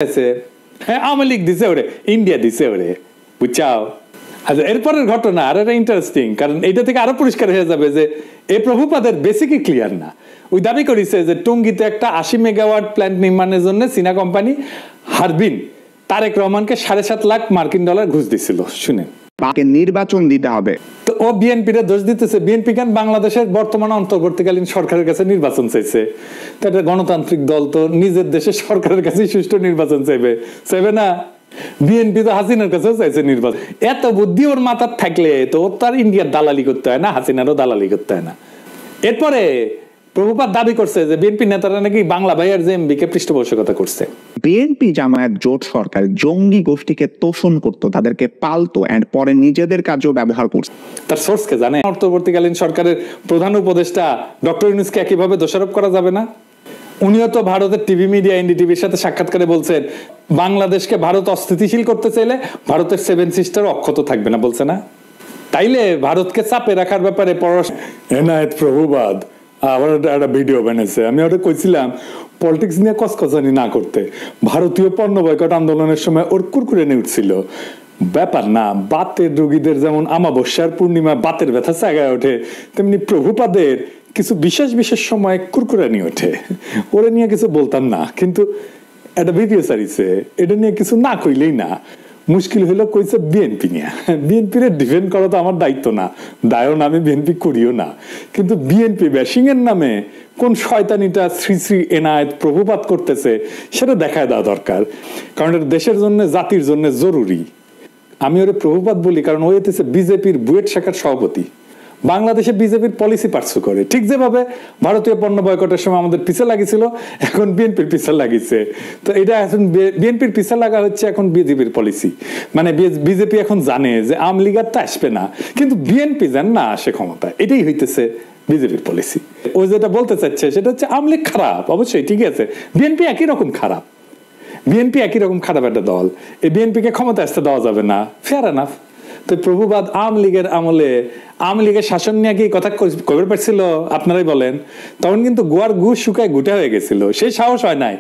হ্যাঁ আওয়ামী লীগ দিছে ওরে, ইন্ডিয়া দিছে ওরে, বুঝছাও। আচ্ছা এরপরের ঘটনা আর একটা ইন্টারেস্টিং, কারণ এইটা থেকে আরো পরিষ্কার হয়ে যাবে যে এই প্রভুপাদের বেসিকই ক্লিয়ার না। ওই দাবি করেছে যে টঙ্গীতে একটা 80 মেগাওয়াট প্ল্যান্ট নির্মাণের জন্য চীনা কোম্পানি হারবিন তারেক রহমানকে $7.5 লাখ মার্কিন ডলার ঘুষ দিছিল। শুনেন, তাকে নির্বাচন দিতে হবে, তো ও বিএনপির দোষ দিতেছে। বিএনপি কেন বাংলাদেশের বর্তমান অন্তর্বর্তীকালীন সরকারের কাছে নির্বাচন চাইছে? তো এটা গণতান্ত্রিক দল, তো নিজের দেশের সরকারের কাছে সুষ্ঠু নির্বাচন চাইবে না? বিএনপি তো হাসিনার কাছেও চাইছে নির্বাচন। এত বুদ্ধি ওর মাথার থাকলে তো ওর তার ইন্ডিয়ার দালালি করতে হয় না, হাসিনারও দালালি করতে হয় না। এরপরে প্রভুপাত দাবি করছে যে বিএনপি নেতারা নাকি বাংলা ভাইয়ার জেএমবি কে পৃষ্ঠপোষকতা করছে। বিএনপি জামায়াত জোট সরকার জঙ্গি গোষ্ঠীকে তোষণ করতো, তাদেরকে পালতো এন্ড পরে নিজেদের কাজেও ব্যবহার করছে। তার সোর্স কে জানে? অন্তর্বর্তীকালীন সরকারের প্রধান উপদেষ্টা ডক্টর ইউনূসকে একইভাবে দোষারোপ করা যাবে না? উনিও তো ভারতের টিভি মিডিয়া এনডিটিভির সাথে সাক্ষাৎকারে বলছেন বাংলাদেশকে ভারত অস্থিতিশীল করতে চাইলে ভারতের 7 সিস্টার অক্ষত থাকবে না, বলছে না? তাইলে ভারতকে চাপে রাখার ব্যাপারে এনায়েত প্রভুবাদ আবার একটা ভিডিও বানিয়েছে। আমি ওটা কইছিলাম পলিটিক্স নিয়ে কসকসানি না করতে। ভারতীয় পণ্য বয়কট আন্দোলনের সময় ওর কুরকুরে উঠছিল, ব্যাপার না। বাতের রোগীদের যেমন আমাবস্যার পূর্ণিমা বাতের ব্যথা জায়গায় ওঠে, তেমনি প্রভুপাদের কিছু বিশেষ বিশেষ সময় কুরকুরানি ওঠে। ওরে নিয়ে কিছু বলতাম না, কিন্তু একটা ভিডিও সারিছে, এটা নিয়ে কিছু না কইলেই না। মুশকিল হইলো কইছে বিএনপি নিয়ে। বিএনপির ডিফেন্ড করা তো আমার দায়িত্ব না, দায়ও না, আমি বিএনপি করিও না। কিন্তু বিএনপি ব্যাশিং এর নামে কোন শয়তানিটা শ্রী শ্রী এনায়েত প্রভুপাত করতেছে সেটা দেখায় দেওয়া দরকার, কারণ এটা দেশের জন্য জাতির জন্য জরুরি। আমি ওরে প্রভুপাত বলি কারণ ও হইতেছে বিজেপির বুয়েট শাখার সভাপতি। বাংলাদেশে বিজেপির পলিসি পার্সু করে, ঠিক যেভাবে ভারতীয় পণ্য বয়কটের সময় আমাদের পিছে লাগিয়েছিল, এখন বিএনপির পিছে লাগিয়েছে। তো এটা এখন বিএনপির পিছে লাগা হচ্ছে এখন বিজেপির পলিসি। মানে বিজেপি এখন জানে যে আওয়ামী লীগ আর তো আসবে না, কিন্তু বিএনপি যেন না আসে ক্ষমতায়, এটাই হইতেছে বিজেপির পলিসি। ও যেটা বলতে চাচ্ছে সেটা হচ্ছে আওয়ামী লীগ খারাপ, অবশ্যই ঠিক আছে, বিএনপি একই রকম খারাপ। বিএনপি একই রকম খারাপ একটা দল, এই বিএনপিকে ক্ষমতা আসতে দেওয়া যাবে না, ফেয়ার এনাফ। তো প্রভুবাদ আওয়ামী লীগের আমলে আওয়ামী লীগের শাসন নিয়ে কি কথা কবে পারছিল আপনারাই বলেন? তখন কিন্তু গোয়ার গু শুকায় গুটা হয়ে গেছিল, সেই সাহস হয় নাই।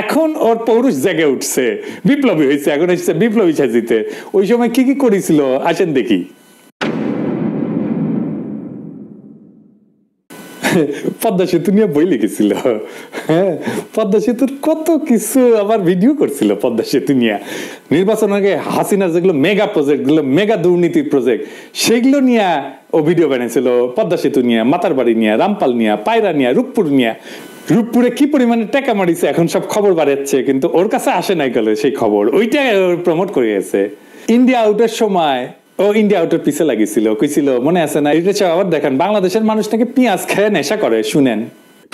এখন ওর পৌরুষ জেগে উঠছে, বিপ্লবী হয়েছে, এখন এসেছে বিপ্লবী সাজিতে। ওই সময় কি কি করেছিল আসেন দেখি। পদ্মা সেতু নিয়ে বই লিখেছিল, হ্যাঁ পদ্মা সেতুর কত কিছু আবার ভিডিও করছিল পদ্মা সেতু নিয়ে। নির্বাচন আগে হাসিনার যেগুলো মেগা প্রজেক্ট গুলো, মেগা দুর্নীতির প্রজেক্ট, সেগুলো নিয়ে ও ভিডিও বানিয়েছিল। পদ্মা সেতু নিয়ে, মাতারবাড়ি নিয়ে, রামপাল নিয়ে, পায়রা নিয়ে, রূপপুর নিয়ে। রূপপুরে কি পরিমাণে টাকা মারিছে এখন সব খবর বাড়াচ্ছে, কিন্তু ওর কাছে আসে নাই গেলে সেই খবর, ওইটা প্রমোট করে গেছে। ইন্ডিয়া আউটের সময় ও ইন্ডিয়া আউটের পিছে লাগিয়েছিল, কইছিল মনে আছে না? এটা আবার দেখেন বাংলাদেশের মানুষ নাকি পেঁয়াজ খেয়ে নেশা করে। শুনেন,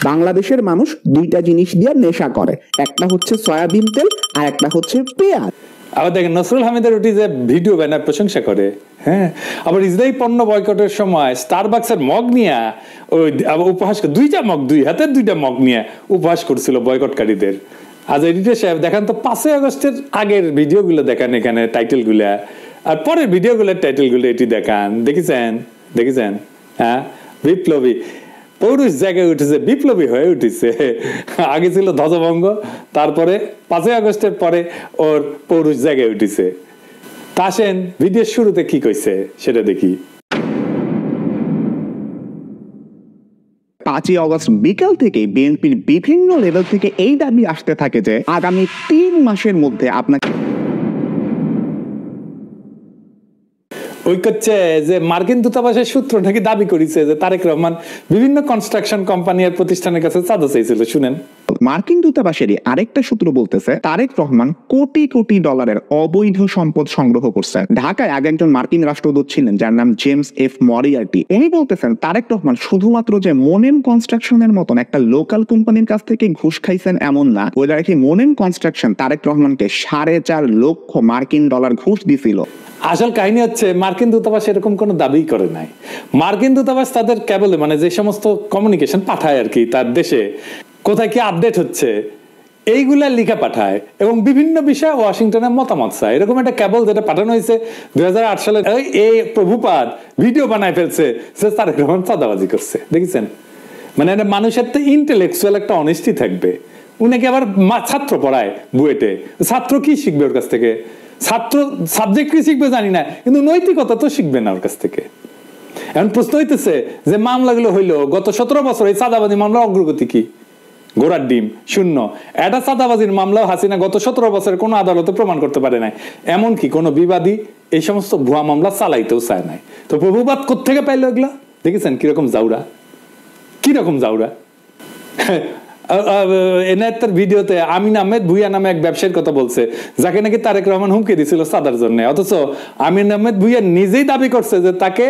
বাংলাদেশের মানুষ দুইটা জিনিস দিয়ে নেশা করে, একটা হচ্ছে সয়াবিন তেল আর একটা হচ্ছে পেঁয়াজ। আবার দেখেন নসরুল হামিদের ওটি যে ভিডিও বানায় প্রশংসা করে, হ্যাঁ। আবার ইসরায়েল পণ্য বয়কটের সময় স্টারবাক্সের মগ নিয়ে ওই উপহাস, দুইটা মগ, দুই হাতের দুইটা মগ নিয়ে উপহাস করছিল বয়কটকারীদের। আজ এডিটর সাহেব দেখান তো 5 আগস্টের আগের ভিডিওগুলো দেখান, এখানে টাইটেল গুলা আর পরের ভিডিওগুলোর টাইটেল গুলো এটি দেখান। দেখেছেন? হ্যাঁ, বিপ্লবী পৌরুষ জায়গায় উঠেছে, বিপ্লবী হয়ে উঠেছে। আগে ছিল ধ্বজভঙ্গ, তারপরে 5 আগস্টের পরে ওর পৌরুষ জায়গায় উঠেছে। তা আসেন ভিডিওর শুরুতে কি কইছে সেটা দেখি। 5 আগস্ট বিকাল থেকে বিএনপির বিভিন্ন লেভেল থেকে এই দাবি আসতে থাকে যে আগামী 3 মাসের মধ্যে আপনাকে ওই করছে যে মার্কিন দূতাবাসের সূত্র নাকি দাবি করেছে যে তারেক রহমান বিভিন্ন কনস্ট্রাকশন কোম্পানি আর প্রতিষ্ঠানের কাছে চাঁদা চাইছিল। শুনেন, মার্কিন দূতাবাসেরই আরেকটা সূত্র বলতেছে তারেক রহমান কোটি কোটি ডলারের অবৈধ সম্পদ সংগ্রহ করছে। ঢাকায় আগে একজন মার্কিন রাষ্ট্রদূত ছিলেন যার নাম জেমস এফ মরিয়ার্টি। উনি বলতেছেন তারেক রহমান শুধুমাত্র যে মোনেম কনস্ট্রাকশনের মতন একটা লোকাল কোম্পানির কাছ থেকে ঘুষ খাইছেন এমন না, ওই কি মোনেম কনস্ট্রাকশন তারেক রহমানকে $4.5 লক্ষ মার্কিন ডলার ঘুষ দিছিল। আসল কাহিনী হচ্ছে মার্কিন দূতাবাস এরকম কোনো দাবি করে নাই। মার্কিন দূতাবাস তাদের কেবলে মানে যে সমস্ত কমিউনিকেশন পাঠায় আর কি, তার দেশে কোথায় কি আপডেট হচ্ছে এইগুলা লিখা পাঠায় এবং বিভিন্ন বিষয়ে ওয়াশিংটনের মতামত চায়। এরকম একটা কেবল যেটা পাঠানো হয়েছে 2008 সালে, এই প্রভুপাত ভিডিও বানায় ফেলছে যে তারেক রহমান চাঁদাবাজি করছে। দেখেছেন? মানে মানুষের তো ইন্টেলেকচুয়াল একটা অনেস্টি থাকবে, উনি কি আবার ছাত্র পড়ায় বুয়েটে, ছাত্র কি শিখবে ওর কাছ থেকে? ছাত্র সাবজেক্ট কি শিখবে জানি না, কিন্তু নৈতিকতা তো শিখবে না ওর কাছ থেকে। এখন প্রশ্ন হইতেছে যে মামলাগুলো হইলো গত 17 বছর, এই চাঁদাবাজি মামলার অগ্রগতি কি? ঘোড়ার ডিম, শূন্য। এটা চাঁদাবাজির মামলাও হাসিনা গত 17 বছরের কোনো আদালতে প্রমাণ করতে পারে নাই, এমনকি কোনো বিবাদী এই সমস্ত ভুয়া মামলা চালাইতেও চায় নাই। তো প্রভুবাদ কোত্থেকে পাইলো এগুলা? দেখেছেন কিরকম জাউরা, কিরকম জাউরা। এনায়েতের ভিডিওতে আমিন আহমেদ ভুইয়া নামে এক ব্যবসায়ীর কথা বলছে, যাকে নাকি তারেক রহমান হুমকি দিছিল চাঁদার জন্য। অথচ আমিন আহমেদ ভুইয়া নিজেই দাবি করছে যে তাকে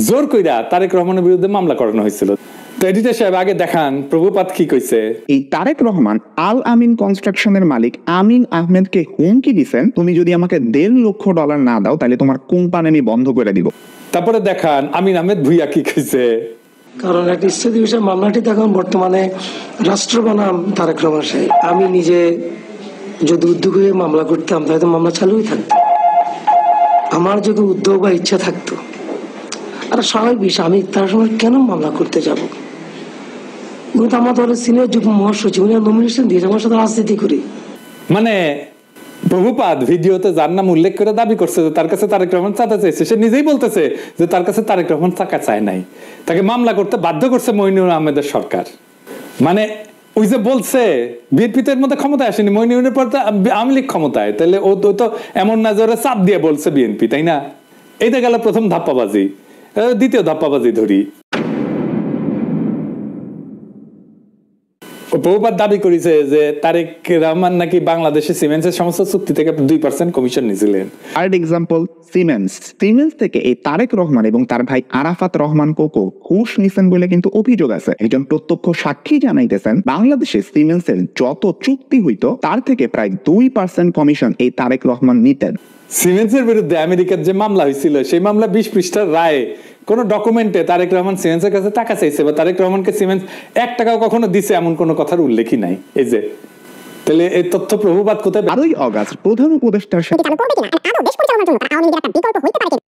জোর কইরা তারেক রহমানের বিরুদ্ধে মামলা করানো হয়েছিল। তো এডিটর সাহেব আগে দেখান প্রভুপাত কি কইছে। এই তারেক রহমান আল আমিন কনস্ট্রাকশনের মালিক আমিন আহমেদকে হুমকি দিছেন, তুমি যদি আমাকে $1.5 লক্ষ না দাও তাহলে তোমার কোম্পানি আমি বন্ধ করে দিব। তারপরে দেখান আমিন আহমেদ ভুইয়া কি কইছে। কারণ একটা স্থিতি বিষয় মামলাটি দেখুন বর্তমানে রাষ্ট্র বনাম তারেক রহমান সাহেব। আমি নিজে যদি উদ্যোগ হয়ে মামলা করতাম তাহলে তো মামলা চালুই থাকতো। আমার যদি উদ্যোগ বা ইচ্ছা থাকতো, আর স্বাভাবিক বিষয় আমি তার সময় কেন মামলা করতে যাব? কিন্তু আমার দলের সিনিয়র যুগ্ম মহাসচিব উনি নমিনেশন দিয়েছে, আমার সাথে রাজনীতি করি। মানে প্রভুপাদ ভিডিওতে যার নাম উল্লেখ করে দাবি করছে যে তার কাছে তারেক রহমান চাঁদা চাইছে, সে নিজেই বলতেছে যে তার কাছে তারেক রহমান টাকা চায় নাই, তাকে মামলা করতে বাধ্য করছে মইনুর আহমেদের সরকার। মানে ওই যে বলছে বিএনপি এর মধ্যে ক্ষমতায় আসেনি, মইনুরের পর আওয়ামী লীগ ক্ষমতায়, তাহলে ও তো এমন না জোরে চাপ দিয়ে বলছে বিএনপি, তাই না? এইটা গেল প্রথম ধাপ্পাবাজি। দ্বিতীয় ধাপ্পাবাজি ধরি, প্রভুপাত দাবি করেছে যে তারেক রহমান নাকি বাংলাদেশে সিমেন্টের সমস্ত চুক্তি থেকে 2% কমিশন নিয়েছিলেন। আর এক্সাম্পল সিমেন্স থেকে এই তারেক রহমান এবং তার ভাই আরাফাত রহমান কোকো ঘুষ নিছেন বলে কিন্তু অভিযোগ আছে। একজন প্রত্যক্ষ সাক্ষী জানাইতেছেন বাংলাদেশে সিমেন্সের যত চুক্তি হইতো তার থেকে প্রায় 2% কমিশন এই তারেক রহমান নিতেন। সিমেন্সের বিরুদ্ধে আমেরিকার যে মামলা হয়েছিল সেই মামলা 20 পৃষ্ঠার রায়ে কোন ডকুমেন্টে তারেক রহমান সিমেন্সের কাছে টাকা চাইছে বা তারেক রহমানকে সিমেন্স 1 টাকাও কখনো দিছে এমন কোন কথার উল্লেখই নাই। এই যে তাহলে এই তথ্য প্রভুপাত কোথায়? 8 আগস্ট প্রধান উপদেষ্টার সাথে চালু করবে কিনা, আরো দেশ পরিচালনার জন্য আওয়ামী লীগের একটা বিকল্প হইতে পারে কিনা।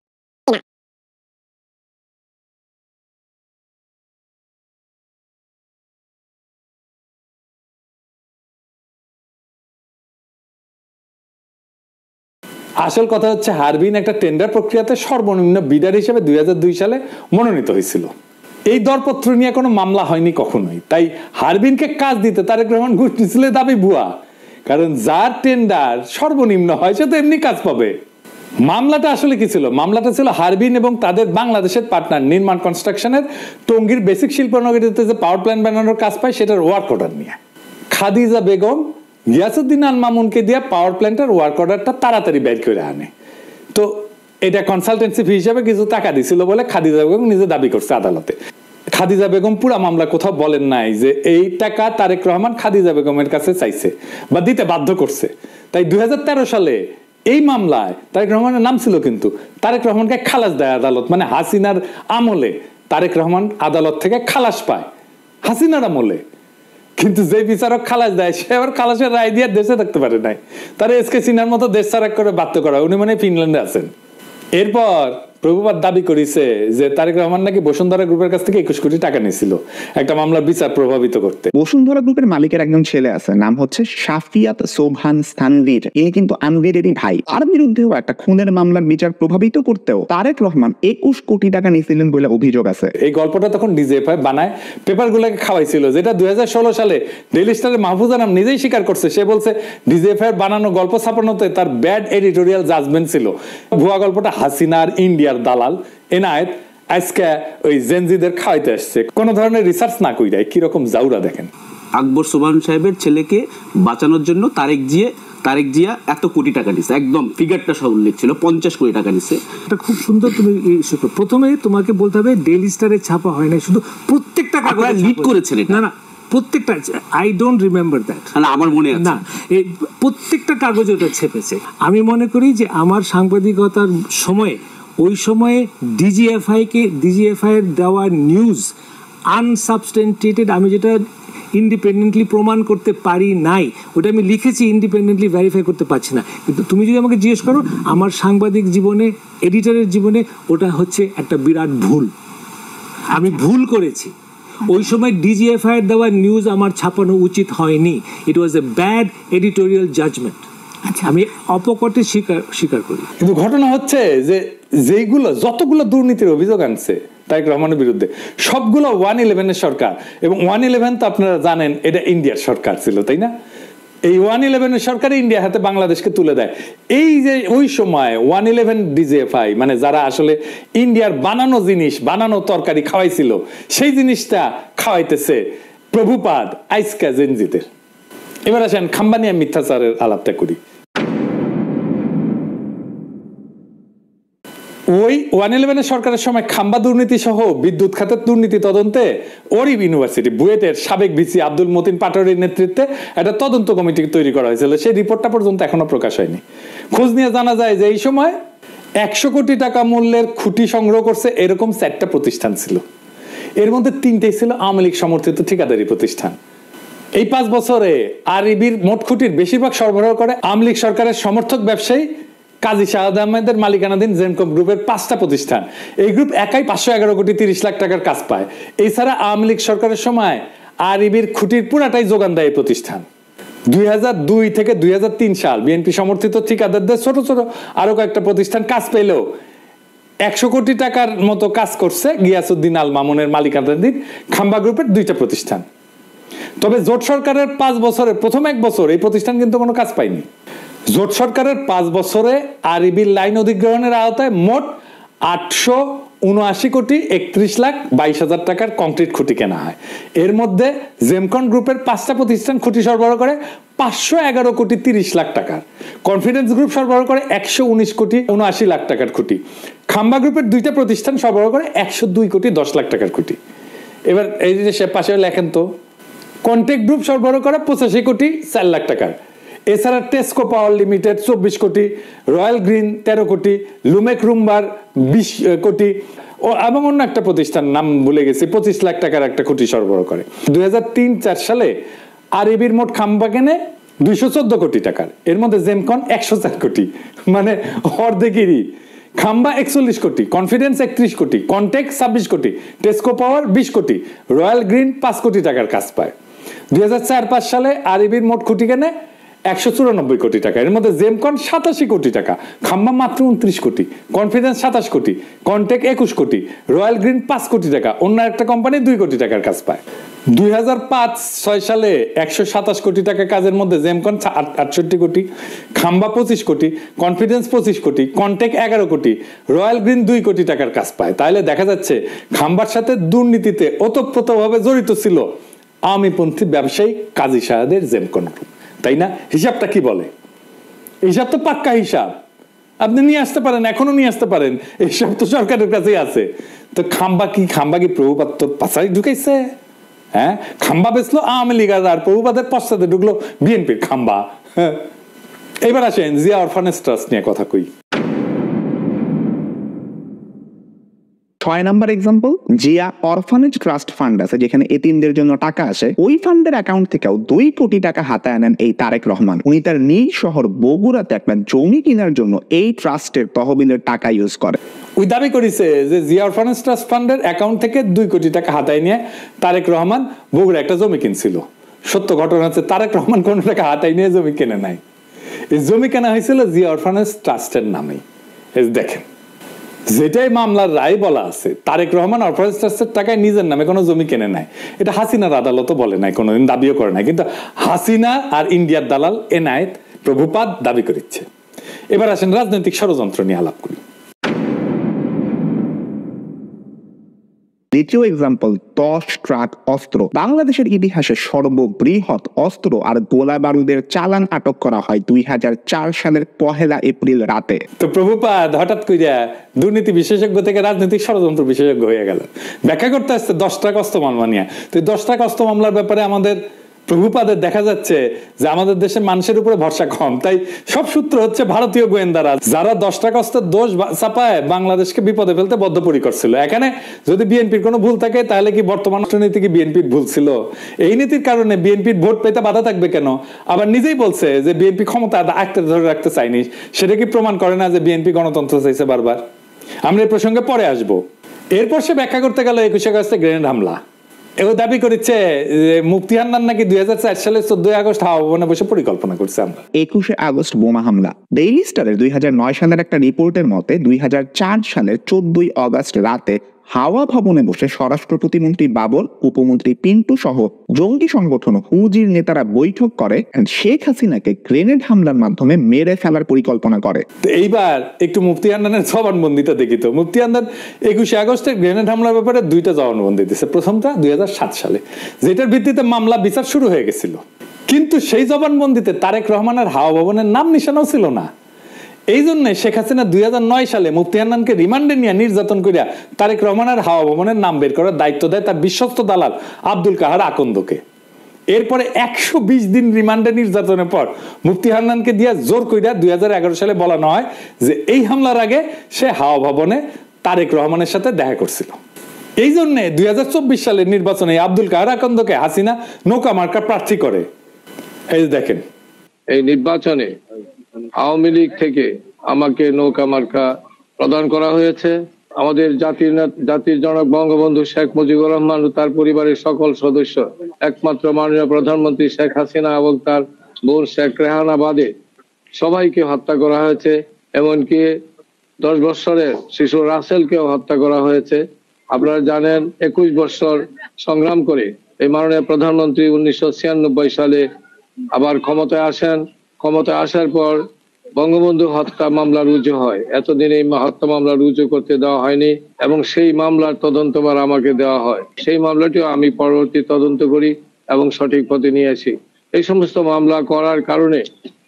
আসল কথা হচ্ছে হারবিন একটা টেন্ডার প্রক্রিয়াতে সর্বনিম্ন বিডার হিসেবে 2002 সালে মনোনীত হয়েছিল। এই দরপত্র নিয়ে কোনো মামলা হয়নি কখনোই। তাই হারবিনকে কাজ দিতে তারেক রহমান ঘুষ নিয়েছিল দাবি ভুয়া, কারণ যার টেন্ডার সর্বনিম্ন হয় সে তো এমনি কাজ পাবে। মামলাটা আসলে কি ছিল? মামলাটা ছিল হারবিন এবং তাদের বাংলাদেশের পার্টনার নির্মাণ কনস্ট্রাকশনের টঙ্গীর বেসিক শিল্পনগরীতে যে পাওয়ার প্ল্যান্ট বানানোর কাজ পায় সেটার ওয়ার্ক অর্ডার নিয়ে। খাদিজা বেগম গিয়াসউদ্দিন আল মামুনকে দিয়ে পাওয়ার প্ল্যান্টের ওয়ার্ক অর্ডারটা তাড়াতাড়ি বের করে আনে। তো এটা কনসালটেন্সি ফি হিসেবে কিছু টাকা দিছিল বলে খাদিজা বেগম নিজে দাবি করছে আদালতে। খাদিজা বেগম পুরা মামলা কোথাও বলেন নাই যে এই টাকা তারেক রহমান খাদিজা বেগমের কাছে চাইছে বা দিতে বাধ্য করছে। তাই 2013 সালে এই মামলায় তারেক রহমানের নাম ছিল, কিন্তু তারেক রহমানকে খালাস দেয় আদালত। মানে হাসিনার আমলে তারেক রহমান আদালত থেকে খালাস পায় হাসিনার আমলে, কিন্তু যে বিচারক খালাস দেয় সে আবার খালাসের রায় দিয়ে দেশে থাকতে পারে নাই, তারা এসকে সিনহার মতো দেশ ছাড়া করে বাধ্য করা। উনি মানে ফিনল্যান্ডে আছেন। এরপর প্রভুপাত দাবি করেছে যে তারেক রহমান নাকি বসুন্ধরা গ্রুপের কাছ থেকে 21 কোটি টাকা নিয়েছিল একটা মামলার বিচার প্রভাবিত করতে। বসুন্ধরা গ্রুপের মালিকের একজন ছেলে আছে, নাম হচ্ছে শাফিয়াত সোবহান স্থানভীর। ইনি কিন্তু আনভীরেরই ভাই। তার বিরুদ্ধেও একটা খুনের মামলার বিচার প্রভাবিত করতেও তারেক রহমান 21 কোটি টাকা নিয়েছিলেন বলে অভিযোগ আছে। এই গল্পটা তখন ডিজিএফআই বানায় পেপারগুলোকে খাওয়াইছিল, যেটা 2016 সালে ডেইলি স্টারে মাহফুজ আনাম নিজেই স্বীকার করছে। সে বলছে ডিজিএফআই বানানো গল্প ছাপানোতে তার ব্যাড এডিটোরিয়াল জাজমেন্ট ছিল। ভুয়া গল্পটা হাসিনার ইন্ডিয়ার দালাল এনায়েত আজকে ওই জেনজিদের খাওয়াইতে আসছে, কোন ধরনের রিসার্চ না কইরাই। কিরকম জাউরা দেখেন। আকবর সোবহান সাহেবের ছেলেকে বাঁচানোর জন্য তারেক জিয়া এত কোটি টাকা দিচ্ছে, একদম ফিগারটা সব উল্লেখ ছিল, 50 কোটি টাকা দিচ্ছে। এটা খুব সুন্দর। তুমি প্রথমে তোমাকে বলতে হবে ডেইলি স্টারে ছাপা হয় না, শুধু প্রত্যেকটা আপনারা লিড করেছেন এটা। না প্রত্যেকটা, আই ডোন্ট রিমেম্বার দ্যাট। না আমার মনে আছে না, এই প্রত্যেকটা কাগজে ওটা ছেপেছে। আমি মনে করি যে আমার সাংবাদিকতার সময়ে ওই সময়ে ডিজিএফআই এর দেওয়া নিউজ আনসাবস্টেন্টিয়েটেড, আমি যেটা ইন্ডিপেন্ডেন্টলি প্রমাণ করতে পারি নাই, ওটা আমি লিখেছি, ইন্ডিপেন্ডেন্টলি ভেরিফাই করতে পারছি না। কিন্তু তুমি যদি আমাকে জিজ্ঞেস করো আমার সাংবাদিক জীবনে, এডিটরের জীবনে ওটা হচ্ছে একটা বিরাট ভুল। আমি ভুল করেছি। ওই সময় ডিজিএফআই এর দেওয়া নিউজ আমার ছাপানো উচিত হয়নি। ইট ওয়াজ এ ব্যাড এডিটোরিয়াল জাজমেন্ট। আমি অপকটে স্বীকার করি। কিন্তু ঘটনা হচ্ছে যে যতগুলো দুর্নীতির অভিযোগ আনছে তারেক রহমানের বিরুদ্ধে, সবগুলো 111 সরকার, এবং 111 তো আপনারা জানেন এটা ইন্ডিয়ার সরকার ছিল, তাই না? এই 111 সরকার ইন্ডিয়া হাতে বাংলাদেশকে তুলে দেয়। এই যে ওই সময় 111 ডিজিএফআই মানে যারা আসলে ইন্ডিয়ার বানানো জিনিস, বানানো তরকারি খাওয়াইছিল, সেই জিনিসটা খাওয়াইতেছে প্রভুপাদ আইসকা জেনজিদের। এবার আসেন খাম্বানিয়া মিথ্যাচারের আলাপটা করি। ওই 111 সরকারের সময় খাম্বা দুর্নীতি সহ বিদ্যুৎ খাতের দুর্নীতি তদন্তে ওরিব ইউনিভার্সিটি বুয়েটের সাবেক ভিসি আব্দুল মতিন পাটোয়ারির নেতৃত্বে একটা তদন্ত কমিটি তৈরি করা হয়েছিল। সেই রিপোর্টটা পর্যন্ত এখনো প্রকাশ হয়নি। খোঁজ নিয়ে জানা যায় যে এই সময় 100 কোটি টাকা মূল্যের খুঁটি সংগ্রহ করছে এরকম 4টা প্রতিষ্ঠান ছিল। এর মধ্যে 3টেই ছিল আওয়ামী লীগ সমর্থিত ঠিকাদারি প্রতিষ্ঠান। এই 5 বছরে আরইবির মোট খুঁটির বেশিরভাগ সরবরাহ করে আওয়ামী লীগ সরকারের সমর্থক ব্যবসায়ী কাজী শাহাদ আহমেদের মালিকানাধীন জেমকম গ্রুপের 5টা প্রতিষ্ঠান। এই গ্রুপ একাই 511 কোটি 30 লাখ টাকার কাজ পায়। এছাড়া আওয়ামী লীগ সরকারের সময় আরইবির খুঁটির পুরাটাই যোগান দেয় প্রতিষ্ঠান। 2002 থেকে 2003 সাল বিএনপি সমর্থিত ঠিকাদারদের ছোট ছোট আরো কয়েকটা প্রতিষ্ঠান কাজ পেলেও 100 কোটি টাকার মতো কাজ করছে গিয়াসউদ্দিন আল মামুনের মালিকানাধীন খাম্বা গ্রুপের 2টা প্রতিষ্ঠান। তবে জোট সরকারের 5 বছরের প্রথম 1 বছর এই প্রতিষ্ঠান কিন্তু কোনো কাজ পায়নি। জোট সরকারের 5 বছরে আরইবির লাইন অধিগ্রহণের আওতায় মোট 879 কোটি 31 লাখ 22 হাজার টাকার কংক্রিট খুঁটি কেনা হয়। এর মধ্যে জেমকন গ্রুপের 5টা প্রতিষ্ঠান খুঁটি সরবরাহ করে 511 কোটি 30 লাখ টাকার, কনফিডেন্স গ্রুপ সরবরাহ করে 119 কোটি 79 লাখ টাকার খুঁটি, খাম্বা গ্রুপের 2টা প্রতিষ্ঠান সরবরাহ করে 102 কোটি 10 লাখ টাকার খুঁটি। এবার এই যে সে পাশে লেখেন তো, কন্টেক্ট গ্রুপ সরবরাহ করে 85 কোটি 4 লাখ টাকার। এছাড়া টেস্কো পাওয়ার লিমিটেড 24 কোটি, রয়্যাল গ্রিন 13 কোটি, লুমেক রুম্বার 20 কোটি এবং অন্য একটা প্রতিষ্ঠান নাম ভুলে গেছি 25 লাখ টাকার একটা খুঁটি সরবরাহ করে। 2003-4 সালে আরইবির মোট খাম্বা কেনে 214 কোটি টাকার। এর মধ্যে জেমকন 104 কোটি, মানে অর্ধেকেরই। খাম্বা 41 কোটি, কনফিডেন্স 31 কোটি, কন্টেক্ট 26 কোটি, টেস্কো পাওয়ার 20 কোটি, রয়্যাল গ্রিন 5 কোটি টাকার কাজ পায়। 2004-5 সালে আরইবির মোট খুঁটি কেনে 194 কোটি টাকা। এর মধ্যে জেমকন 87 কোটি টাকা, খাম্বা মাত্র 29 কোটি, কনফিডেন্স 27 কোটি, কন্টেক্ট 21 কোটি, রয়্যাল গ্রিন 5 কোটি টাকা, অন্য একটা কোম্পানি 2 কোটি টাকার কাজ পায়। 2005-6 সালে 127 কোটি টাকা কাজের মধ্যে জেমকন 68 কোটি, খাম্বা 25 কোটি, কনফিডেন্স 25 কোটি, কন্টেক্ট 11 কোটি, রয়্যাল গ্রিন 2 কোটি টাকার কাজ পায়। তাহলে দেখা যাচ্ছে খাম্বার সাথে দুর্নীতিতে ওতপ্রোতভাবে জড়িত ছিল আওয়ামীপন্থী ব্যবসায়ী কাজী শাহাদের জেমকন গ্রুপ, তাই না? হিসাবটা কি বলে? হিসাব তো পাক্কা হিসাব, আপনি নিয়ে আসতে পারেন, এখনো নিয়ে আসতে পারেন, এইসব তো সরকারের কাছেই আছে। তো খাম্বা কি প্রভুপাত পাশাই ঢুকাইছে? হ্যাঁ, খাম্বা বেচলো আওয়ামী লীগ আর প্রভুপাতের পশ্চাতে ঢুকলো বিএনপির খাম্বা। এবার আসেন জিয়া অরফানেজ ট্রাস্ট নিয়ে কথা কই। 6 number example, Zia orphanage trust fund আছে যেখানে এতিমদের জন্য টাকা আসে। ওই ফান্ডের অ্যাকাউন্ট থেকেও 2 কোটি টাকা হাতে আনেন এই তারেক রহমান। উনি তার নিজ শহর বগুড়াতে একটা জমি কেনার জন্য এই ট্রাস্টের তহবিলের টাকা ইউজ করে। ওই দাবি করেছে যে জিয়া অরফানেজ ট্রাস্ট ফান্ডের অ্যাকাউন্ট থেকে 2 কোটি টাকা হাতায় নিয়ে তারেক রহমান বগুড়া একটা জমি কিনছিল। সত্য ঘটনা হচ্ছে তারেক রহমান কোনো টাকা হাতায় নিয়ে জমি কেনে নাই। এই জমি কেনা হয়েছিল জিয়া অরফানেজ ট্রাস্টের নামে। দেখেন, যেটাই মামলার রায় বলা আছে, তারেক রহমান অরফানেজ ট্রাস্টের টাকায় নিজের নামে কোনো জমি কেনে নাই। এটা হাসিনার আদালতও বলে নাই, কোনোদিন দাবিও করে নাই, কিন্তু হাসিনা আর ইন্ডিয়ার দালাল এনায়েত প্রভুপাত দাবি করিচ্ছে। এবার আসেন রাজনৈতিক ষড়যন্ত্র নিয়ে আলাপ করি। দ্বিতীয় এক্সাম্পল, 10 ট্রাক অস্ত্র। বাংলাদেশের ইতিহাসে সর্ববৃহৎ অস্ত্র আর গোলা বারুদের চালান আটক করা হয় 2004 সালের 1 এপ্রিল রাতে। তো প্রভুপাত হঠাৎ কইরা দুর্নীতি বিশেষজ্ঞ থেকে রাজনৈতিক ষড়যন্ত্র বিশেষজ্ঞ হয়ে গেল, ব্যাখ্যা করতে আসছে 10 ট্রাক অস্ত্র মামলা নিয়ে। তো 10 ট্রাক অস্ত্র মামলার ব্যাপারে আমাদের প্রভুপাদের দেখা যাচ্ছে যে আমাদের দেশের মানুষের উপরে ভরসা কম, তাই সব সূত্র হচ্ছে ভারতীয় গোয়েন্দারা, যারা 10 টাকা অস্ত্রের দোষ চাপায় বাংলাদেশকে বিপদে ফেলতে বদ্ধপরিকর ছিল। এখানে যদি বিএনপির কোনো ভুল থাকে তাহলে কি বর্তমান অর্থনীতি কি বিএনপির ভুল ছিল? এই নীতির কারণে বিএনপির ভোট পেতে বাধা থাকবে কেন? আবার নিজেই বলছে যে বিএনপি ক্ষমতা আঁকড়ে ধরে রাখতে চায়নি, সেটা কি প্রমাণ করে না যে বিএনপি গণতন্ত্র চাইছে বারবার? আমরা এই প্রসঙ্গে পরে আসবো। এরপর সে ব্যাখ্যা করতে গেল 21 আগস্টে গ্রেনেড হামলা। এও দাবি করেছে যে মুফতি হান্নান নাকি 2004 সালে 14 আগস্ট হাওয়া ভবনে বসে পরিকল্পনা করছে। আমরা 21 আগস্ট বোমা হামলা। ডেইলি স্টারের 2009 সালের একটা রিপোর্টের মতে 2004 সালের 14 আগস্ট রাতে হাওয়া ভবনে বসে স্বরাষ্ট্র প্রতিমন্ত্রী বাবর, উপমন্ত্রী পিন্টু সহ জঙ্গি সংগঠন হুজির নেতারা বৈঠক করে শেখ হাসিনাকে গ্রেনেড হামলার মাধ্যমে মেরে ফেলার পরিকল্পনা করে। তো এইবার একটু মুফতি হান্নানের জবানবন্দিটা দেখি তো। মুফতি হান্নান 21 আগস্টের গ্রেনেড হামলার ব্যাপারে 2টা জবানবন্দি দিয়েছে। প্রথমটা 2007 সালে, যেটার ভিত্তিতে মামলা বিচার শুরু হয়ে গেছিল, কিন্তু সেই জবানবন্দিতে তারেক রহমানের হাওয়া ভবনের নাম নিশানাও ছিল না। এই জন্য শেখ হাসিনা 2009 সালে মুফতি হান্নানকে রিমান্ডে নিয়ে নির্যাতন করিয়া তারেক রহমানের হাওয়া ভবনের নাম বের করার দায়িত্ব দেয় তার বিশ্বস্ত দালাল আব্দুল কাহার আকন্দকে। এরপরে 120 দিন রিমান্ডে নির্যাতনের পর মুফতি হান্নানকে দিয়া জোর কইরা 2011 সালে বলানো হয় যে এই হামলার আগে সে হাওয়া ভবনে তারেক রহমানের সাথে দেখা করছিল। এই জন্য 2024 সালের নির্বাচনে আব্দুল কাহার আকন্দকে হাসিনা নৌকা মার্কা প্রার্থী করে। এই দেখেন, এই নির্বাচনে আওয়ামী লীগ থেকে আমাকে নৌকা মার্কা প্রদান করা হয়েছে। আমাদের জাতির জনক বঙ্গবন্ধু শেখ মুজিবুর রহমান ও তার পরিবারের সকল সদস্য, একমাত্র মাননীয় প্রধানমন্ত্রী শেখ হাসিনা এবং তার বোন শেখ রেহানা বাদে সবাইকে হত্যা করা হয়েছে। এমনকি 10 বছরের শিশু রাসেলকেও হত্যা করা হয়েছে। আপনারা জানেন 21 বছর সংগ্রাম করে এই মাননীয় প্রধানমন্ত্রী 1996 সালে আবার ক্ষমতায় আসেন। ক্ষমতায় আসার পর বঙ্গবন্ধু হত্যা মামলা রুজু হয়। এতদিন এই হত্যা মামলা রুজু করতে দেওয়া হয়নি এবং সেই মামলার তদন্তভার আমাকে দেওয়া হয়। সেই মামলাটিও আমি পরবর্তী তদন্ত করি এবং সঠিক পথে নিয়ে আসি। এই সমস্ত মামলা করার কারণে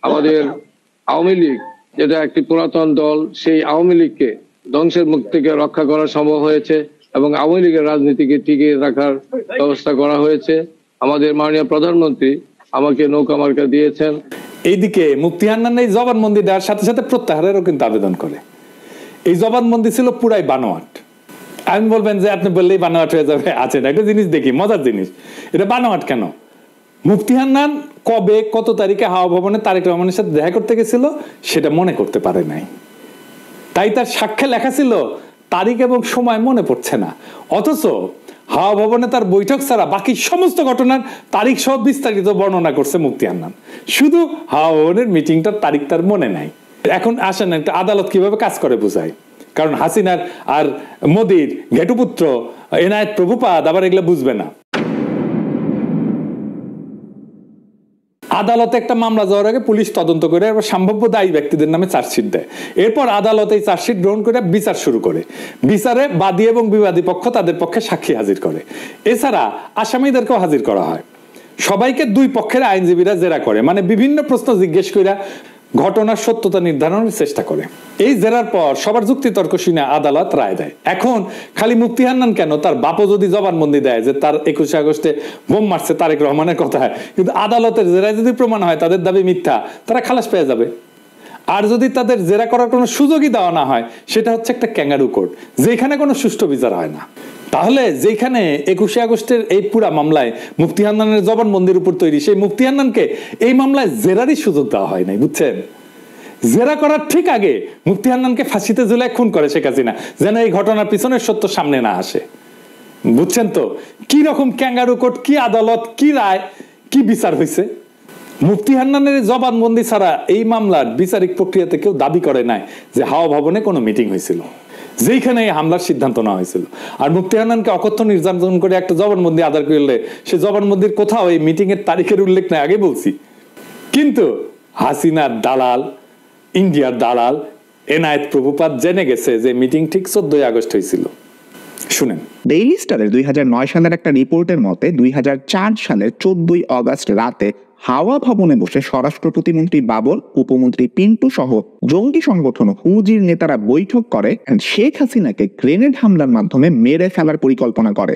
আমাদের আওয়ামী লীগ, যেটা একটি পুরাতন দল, সেই আওয়ামী লীগকে ধ্বংসের মুখ থেকে রক্ষা করা সম্ভব হয়েছে এবং আওয়ামী লীগের রাজনীতিকে টিকিয়ে রাখার ব্যবস্থা করা হয়েছে। আমাদের মাননীয় প্রধানমন্ত্রী আমাকে নৌকা মার্কা দিয়েছেন। এইদিকে মুফতি হান্নান এই জবানবন্দি দেওয়ার সাথে সাথে প্রত্যাহারেরও কিন্তু আবেদন করে। এই জবানবন্দি ছিল পুরাই বানোয়াট। আমি বলবেন যে আপনি বললেই বানোয়াট হয়ে যাবে, আছে না একটা জিনিস দেখি, মজার জিনিস। এটা বানোয়াট কেন? মুফতি হান্নান কবে কত তারিখে হাওয়া ভবনে তারেক রহমানের সাথে দেখা করতে গেছিল সেটা মনে করতে পারে নাই, তাই তার সাক্ষ্যে লেখা ছিল তারিখ এবং সময় মনে পড়ছে না। অথচ হাওয়া ভবনে তার বৈঠক ছাড়া বাকি সমস্ত ঘটনার তারিখ সহ বিস্তারিত বর্ণনা করছে মুফতি হান্নান। শুধু হাওয়া ভবনের মিটিংটার তারিখ তার মনে নাই। এখন আসেন একটা আদালত কিভাবে কাজ করে বোঝায়। কারণ হাসিনার আর মোদির ঘেটুপুত্র এনায়েত প্রভুপাদ আবার এগুলো বুঝবে না। আদালতে একটা মামলা যাওয়ার আগে পুলিশ তদন্ত করে সম্ভাব্য দায়ী ব্যক্তিদের নামে চার্জশিট দেয়। এরপর আদালত এই চার্জশিট গ্রহণ করে বিচার শুরু করে। বিচারে বাদী এবং বিবাদী পক্ষ তাদের পক্ষে সাক্ষী হাজির করে। এছাড়া আসামিদেরকেও হাজির করা হয়। সবাইকে দুই পক্ষের আইনজীবীরা জেরা করে, মানে বিভিন্ন প্রশ্ন জিজ্ঞেস করে ঘটনার সত্যতা নির্ধারণের চেষ্টা করে। এই জেরার পর সবার যুক্তি তর্ক শুনে আদালত রায় দেয়। এখন খালি মুফতি হান্নান কেন, তার বাপও যদি জবানবন্দি দেয় যে তার 21 আগস্টে বোম মারছে তারেক রহমানের কথা, কিন্তু আদালতের জেরায় যদি প্রমাণ হয় তাদের দাবি মিথ্যা, তারা খালাস পেয়ে যাবে। আর যদি তাদের জেরা করার কোনো সুযোগই দেওয়া না হয়, সেটা হচ্ছে একটা ক্যাঙ্গারু কোর্ট, যেখানে কোনো সুষ্ঠু বিচার হয় না। তাহলে যেখানে 21 আগস্টের এই পুরা মামলায় মুফতি হান্নানের জবানবন্দির উপর তৈরি, সেই মুফতি হান্নানকে এই মামলায় জেরারই সুযোগ দেওয়া হয় নাই, বুঝছেন? জেরা করার ঠিক আগে মুফতি হান্নানকে ফাঁসিতে ঝুলায় খুন করে শেখ হাসিনা, যেন এই ঘটনার পিছনের সত্য সামনে না আসে। বুঝছেন তো কি রকম ক্যাঙ্গারু কোর্ট, কি আদালত, কি রায়, কি বিচার হয়েছে। মুফতি হান্নানের জবানবন্দি ছাড়া এই মামলার বিচারিক প্রক্রিয়াতে কেউ দাবি করে নাই যে হাওয়া ভবনে কোনো মিটিং হয়েছিল, যেখানে এই হামলার সিদ্ধান্ত নেওয়া হয়েছিল। আর মুফতি হান্নানকে অকথ্য নির্যাতন করে একটা জবানবন্দি আদায় করলে সে জবানবন্দির কোথাও এই মিটিং এর তারিখের উল্লেখ নাই, আগে বলছি। কিন্তু হাসিনার দালাল, ইন্ডিয়ার দালাল এনায়েত প্রভুপাদ জেনে গেছে যে মিটিং ঠিক 14 আগস্ট হয়েছিল। শুনেন, ডেইলি স্টারের 2009 সালের একটা রিপোর্টের মতে 2004 সালের 14 আগস্ট রাতে হাওয়া ভবনে বসে স্বরাষ্ট্র প্রতিমন্ত্রী বাবর, উপমন্ত্রী পিন্টু সহ জঙ্গি সংগঠন হুজির নেতারা বৈঠক করে শেখ হাসিনাকে গ্রেনেড হামলার মাধ্যমে মেরে ফেলার পরিকল্পনা করে।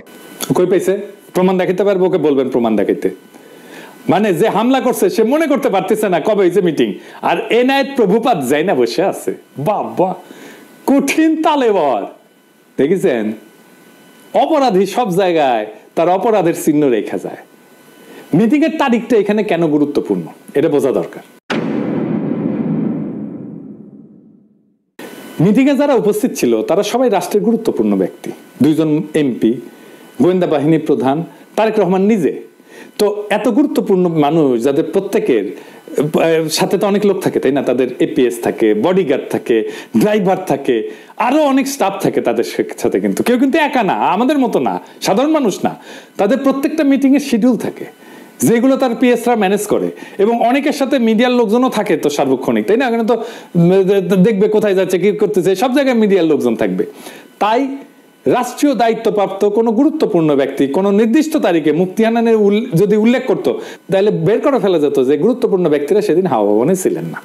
কই পাইছে? প্রমাণ দেখাতে পারবো? ওকে বলবেন প্রমাণ দেখাইতে। মানে যে হামলা করছে সে মনে করতে পারতেছে না কবে হয়েছে মিটিং, আর এনায়েত প্রভুপাদ যাই না বসে আছে। বাবা, কঠিন তালেবর। দেখেছেন, অপরাধী সব জায়গায় তার অপরাধের চিহ্ন রেখা যায়। মিটিং এর তারিখটা এখানে কেন গুরুত্বপূর্ণ এটা বোঝা দরকার। মিটিং এ যারা উপস্থিত ছিল তারা সবাই রাষ্ট্রের গুরুত্বপূর্ণ ব্যক্তি। 2জন এমপি, গোয়েন্দা বাহিনী প্রধান, তারেক রহমান নিজে। তো এত গুরুত্বপূর্ণ মানুষ যাদের প্রত্যেকের সাথে তো অনেক লোক থাকে, তাই না? তাদের এপিএস থাকে, বডিগার্ড থাকে, ড্রাইভার থাকে, আরো অনেক স্টাফ থাকে তাদের সাথে। কিন্তু কেউ কিন্তু একা না, আমাদের মতো না, সাধারণ মানুষ না। তাদের প্রত্যেকটা মিটিং এর শিডিউল থাকে যেগুলো তার পিএসরা ম্যানেজ করে, এবং অনেকের সাথে মিডিয়ার লোকজনও থাকে তো সার্বক্ষণিক, তাই না? এখানে তো দেখবে কোথায় যাচ্ছে, কি করতেছে, সব জায়গায় মিডিয়ার লোকজন থাকবে। তাই রাষ্ট্রীয় দায়িত্বপ্রাপ্ত কোনো গুরুত্বপূর্ণ ব্যক্তি কোনো নির্দিষ্ট তারিখে মুফতি হান্নানের যদি উল্লেখ করতো, তাহলে বের করে ফেলা যেত যে গুরুত্বপূর্ণ ব্যক্তিরা সেদিন হাওয়া ভবনে ছিলেন না,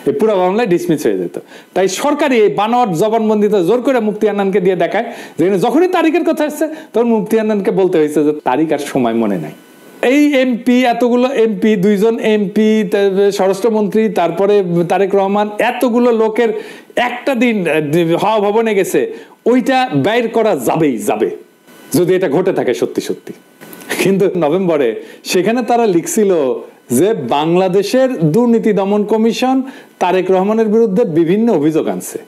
এই পুরো মামলায় ডিসমিস হয়ে যেত। তাই সরকারি এই বানোয়াট জবানবন্দিতে জোর করে মুফতি হান্নানকে দিয়ে দেখায় যে যখনই তারিখের কথা আসছে তখন মুফতি হান্নানকে বলতে হয়েছে যে তারিখ আর সময় মনে নাই। এই এমপি, এতগুলো এমপি, 2 জন এমপি, স্বরাষ্ট্রমন্ত্রী, তারপরে তারেক রহমান, এতগুলো লোকের একটা দিন হাওয়া ভবনে গেছে, ওইটা বাইর করা যাবে যদি এটা ঘটে থাকে সত্যি সত্যি। কিন্তু নভেম্বরে সেখানে তারা লিখছিল যে বাংলাদেশের দুর্নীতি দমন কমিশন তারেক রহমানের বিরুদ্ধে বিভিন্ন অভিযোগ আনছে,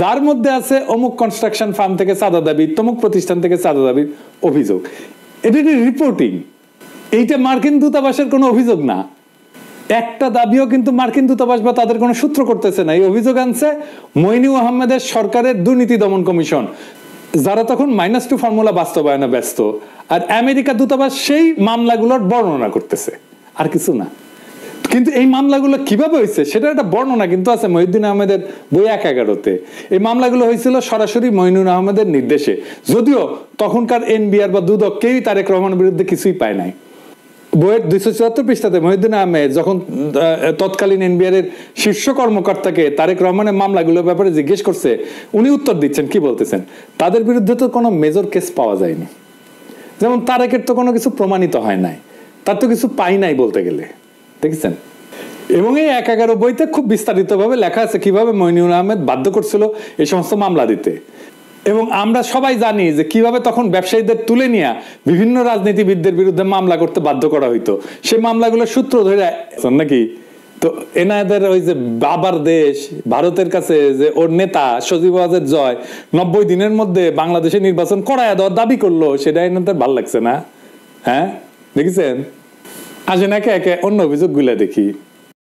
যার মধ্যে আছে অমুক কনস্ট্রাকশন ফার্ম থেকে চাঁদা দাবি, তমুক প্রতিষ্ঠান থেকে চাঁদা দাবির অভিযোগ। এটা রিপোর্টিং, এইটা মার্কিন দূতাবাসের কোনো অভিযোগ না। একটা দাবিও কিন্তু মার্কিন দূতাবাস বা তাদের কোনো সূত্র করতেছে না। এই অভিযোগ আনছে মইনুল আহমেদের সরকারের দুর্নীতি দমন কমিশন, যারা তখন -2 ফর্মুলা বাস্তবায়নে ব্যস্ত, আর আমেরিকা দূতাবাস সেই মামলাগুলোর বর্ণনা করতেছে, আর কিছু না। কিন্তু এই মামলাগুলো কিভাবে হয়েছে সেটা একটা বর্ণনা কিন্তু আছে মহিউদ্দিন আহমেদের বই 1/11-তে। এই মামলাগুলো হয়েছিল সরাসরি মইনুল আহমেদের নির্দেশে, যদিও তখনকার এনবিআর বা দুদক কেউই তারেক রহমানের বিরুদ্ধে কিছুই পায় নাই। বইয়ের 274 পৃষ্ঠাতে মহিউদ্দিন আহমেদ যখন তৎকালীন এনবিআর এর শীর্ষ কর্মকর্তাকে তারেক রহমানের মামলাগুলোর ব্যাপারে জিজ্ঞেস করছে, উনি উত্তর দিচ্ছেন, কি বলতেছেন, তাদের বিরুদ্ধে তো কোনো মেজর কেস পাওয়া যায়নি, যেমন তারেকের তো কোনো কিছু প্রমাণিত হয় নাই, তার তো কিছু পাই নাই বলতে গেলে, দেখেছেন? এবং এই 1/11 বইতে খুব বিস্তারিতভাবে লেখা আছে কিভাবে মইনুল আহমেদ বাধ্য করছিল এই সমস্ত মামলা দিতে। এবং আমরা সবাই জানি যে কিভাবে তখন ব্যবসায়ীদের তুলে নিয়ে বিভিন্ন রাজনীতিবিদদের বিরুদ্ধে মামলা করতে বাধ্য করা হইতো। সেই মামলাগুলোর সূত্র ধরে নাকি তো এনাদের ওই যে বাবার দেশ ভারতের কাছে যে ওর নেতা সজীব ওয়াজেদ জয় 90 দিনের মধ্যে বাংলাদেশে নির্বাচন করায় দেওয়ার দাবি করলো, সেটা এনাদের ভালো লাগছে না। হ্যাঁ, দেখেছেন? আসেন একে একে অন্য অভিযোগগুলো দেখি।